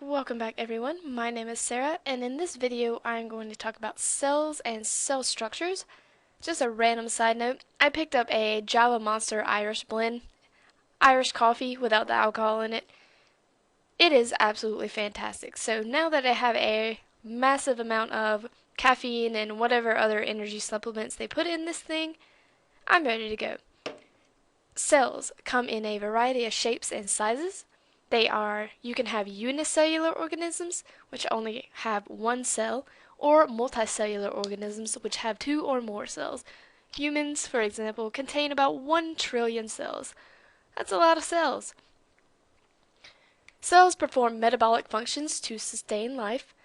Welcome back everyone, my name is Sarah and in this video I'm going to talk about cells and cell structures. Just a random side note, I picked up a Java Monster Irish blend, Irish coffee without the alcohol in it. It is absolutely fantastic. So now that I have a massive amount of caffeine and whatever other energy supplements they put in this thing, I'm ready to go. Cells come in a variety of shapes and sizes. You can have unicellular organisms, which only have one cell, or multicellular organisms, which have two or more cells. Humans, for example, contain about 1 trillion cells. That's a lot of cells. Cells perform metabolic functions to sustain life,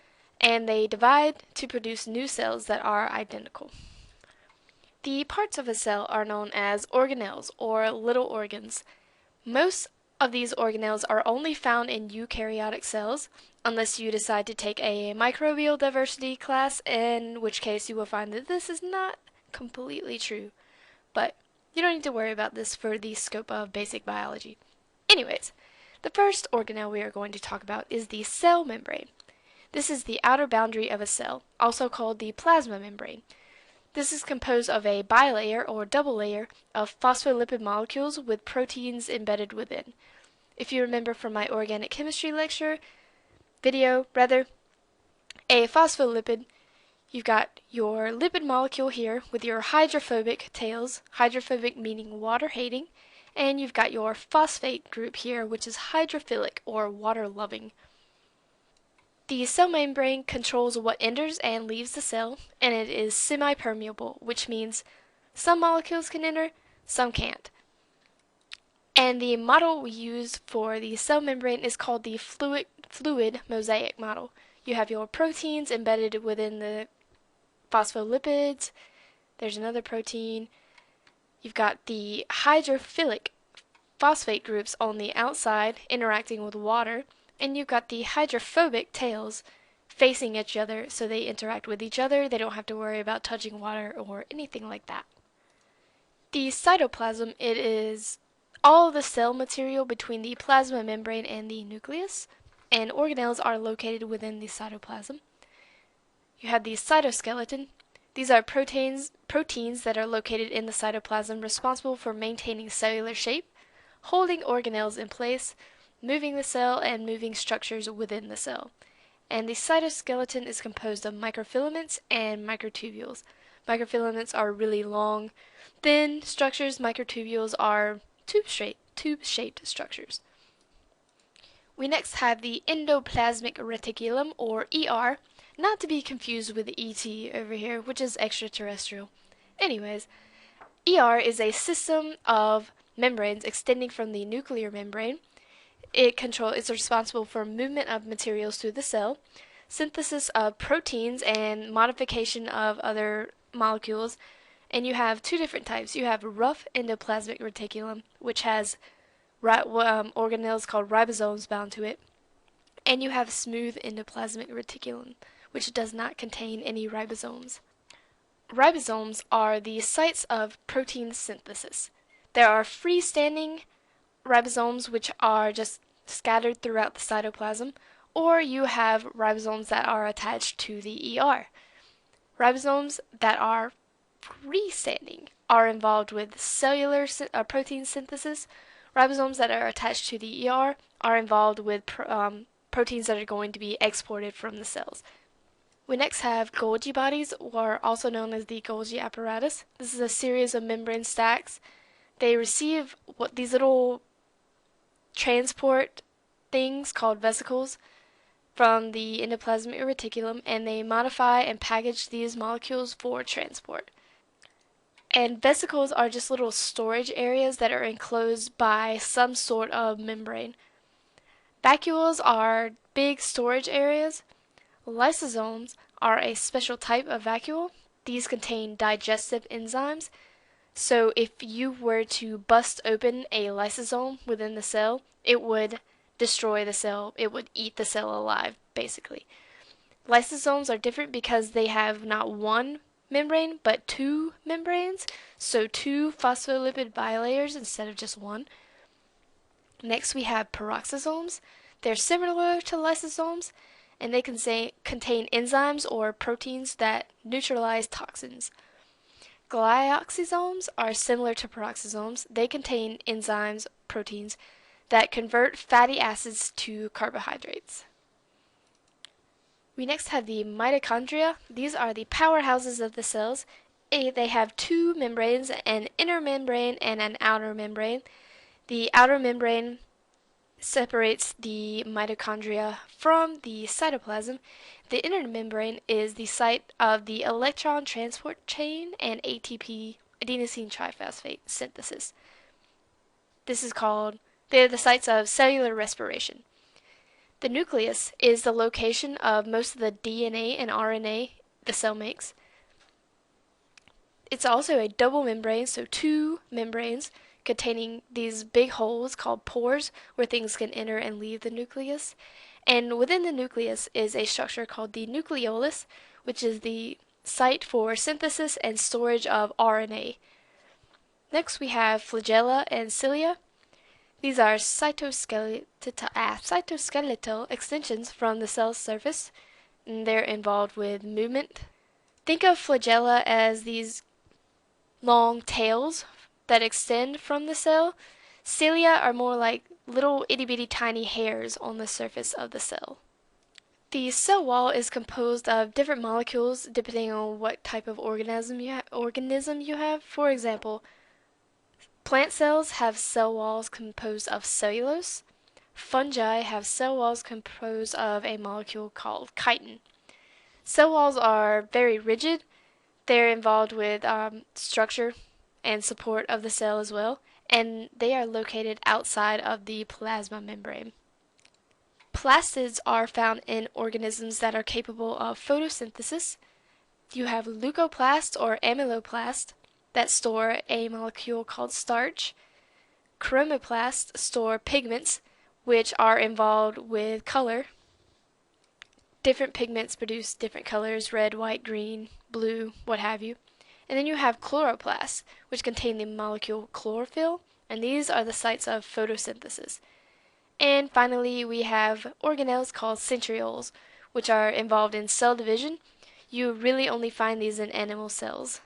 and they divide to produce new cells that are identical. The parts of a cell are known as organelles, or little organs. Most of these organelles are only found in eukaryotic cells, unless you decide to take a microbial diversity class, in which case you will find that this is not completely true. But you don't need to worry about this for the scope of basic biology. Anyways, the first organelle we are going to talk about is the cell membrane. This is the outer boundary of a cell, also called the plasma membrane. This is composed of a bilayer or double layer of phospholipid molecules with proteins embedded within. If you remember from my organic chemistry video, a phospholipid, you've got your lipid molecule here with your hydrophobic tails, hydrophobic meaning water-hating, and you've got your phosphate group here, which is hydrophilic or water-loving. The cell membrane controls what enters and leaves the cell, and it is semi-permeable, which means some molecules can enter, some can't. And the model we use for the cell membrane is called the fluid mosaic model. You have your proteins embedded within the phospholipids. There's another protein. You've got the hydrophilic phosphate groups on the outside interacting with water, and you've got the hydrophobic tails facing each other, so they interact with each other. They don't have to worry about touching water or anything like that. The cytoplasm, it is all the cell material between the plasma membrane and the nucleus, and organelles are located within the cytoplasm. You have the cytoskeleton. These are proteins that are located in the cytoplasm, responsible for maintaining cellular shape, holding organelles in place, moving the cell, and moving structures within the cell. And the cytoskeleton is composed of microfilaments and microtubules. Microfilaments are really long, thin structures. Microtubules are tube-shaped structures. We next have the endoplasmic reticulum, or ER, not to be confused with ET over here, which is extraterrestrial. Anyways, ER is a system of membranes extending from the nuclear membrane. It's responsible for movement of materials through the cell, synthesis of proteins, and modification of other molecules. And you have two different types. You have rough endoplasmic reticulum, which has organelles called ribosomes bound to it. And you have smooth endoplasmic reticulum, which does not contain any ribosomes. Ribosomes are the sites of protein synthesis. There are freestanding ribosomes, which are just scattered throughout the cytoplasm, or you have ribosomes that are attached to the ER. Ribosomes that are freestanding are involved with cellular protein synthesis. Ribosomes that are attached to the ER are involved with proteins that are going to be exported from the cells. We next have Golgi bodies, or also known as the Golgi apparatus. This is a series of membrane stacks. They receive these little transport things called vesicles from the endoplasmic reticulum, and they modify and package these molecules for transport. And vesicles are just little storage areas that are enclosed by some sort of membrane. Vacuoles are big storage areas. Lysosomes are a special type of vacuole. These contain digestive enzymes. So if you were to bust open a lysosome within the cell, it would destroy the cell. It would eat the cell alive, basically. Lysosomes are different because they have not one membrane, but two membranes, so two phospholipid bilayers instead of just one. Next we have peroxisomes. They're similar to lysosomes, and they contain enzymes or proteins that neutralize toxins. Glyoxysomes are similar to peroxisomes. They contain enzymes, proteins, that convert fatty acids to carbohydrates. We next have the mitochondria. These are the powerhouses of the cells. They have two membranes, an inner membrane and an outer membrane. The outer membrane separates the mitochondria from the cytoplasm. The inner membrane is the site of the electron transport chain and ATP, adenosine triphosphate synthesis. They're the sites of cellular respiration. The nucleus is the location of most of the DNA and RNA the cell makes. It's also a double membrane, so two membranes containing these big holes called pores where things can enter and leave the nucleus. And within the nucleus is a structure called the nucleolus, which is the site for synthesis and storage of RNA. Next we have flagella and cilia. These are cytoskeletal extensions from the cell's surface, and they're involved with movement. Think of flagella as these long tails that extend from the cell. Cilia are more like little itty bitty tiny hairs on the surface of the cell. The cell wall is composed of different molecules depending on what type of organism you have. For example, plant cells have cell walls composed of cellulose. Fungi have cell walls composed of a molecule called chitin. Cell walls are very rigid. They're involved with structure and support of the cell as well, and they are located outside of the plasma membrane. Plastids are found in organisms that are capable of photosynthesis. You have leucoplasts or amyloplasts that store a molecule called starch. Chromoplasts store pigments, which are involved with color. Different pigments produce different colors: red, white, green, blue, what have you. And then you have chloroplasts, which contain the molecule chlorophyll, and these are the sites of photosynthesis. And finally, we have organelles called centrioles, which are involved in cell division. You really only find these in animal cells.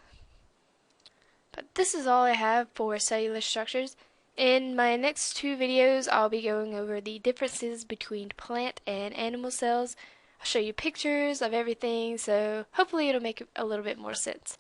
But this is all I have for cellular structures. In my next two videos, I'll be going over the differences between plant and animal cells. I'll show you pictures of everything, so hopefully it'll make a little bit more sense.